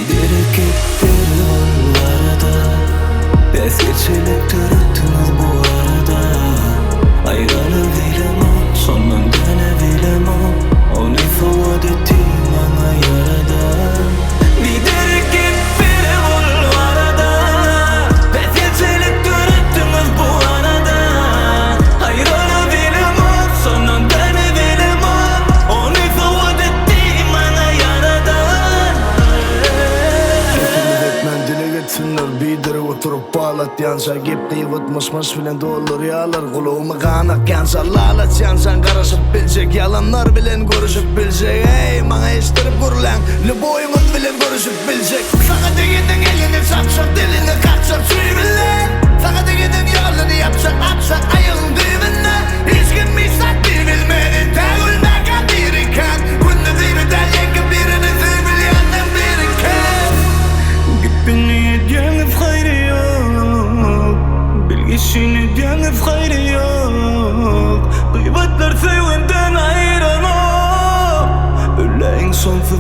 derek etleri var arada. Es geçelip dırıttınız bu arada. Ayrılabilirim o, sondan dönebilirim o. Onu ifade ettiğim bana yaradan. Bir derek etleri var arada. Es geçelip dırıttınız bu arada. Ayrılabilirim o, sondan dönebilirim o. Onu ifade ettiğim bana yaradan. Hepimiz etmen dile getsinler. Bir dere oturup bağlat yansa. Gep deyip atmasmas bilen doğulur yağlar. Kuluğumu kanak yansa. Lalat yansan karışıp bilecek. Yalanlar bilen görüşüp bilecek. Ey bana estirip kurulan Lüboyumuz bilen görüşüp bilecek. Sana deginin elini sapsak, dilini kapsak suyu bilen. Sana deginin yolunu yapsak, atsak ayağın dibine. Hiç kim misal bilmedin. Tağılmak an biriken. Kundu birden yakın birini sevbilyanın biriken. Gipini diyengif hayri yok. Bilgişini diyengif hayri yok. Gıybatlar sevginden ayıramam. Öyle en sonsuz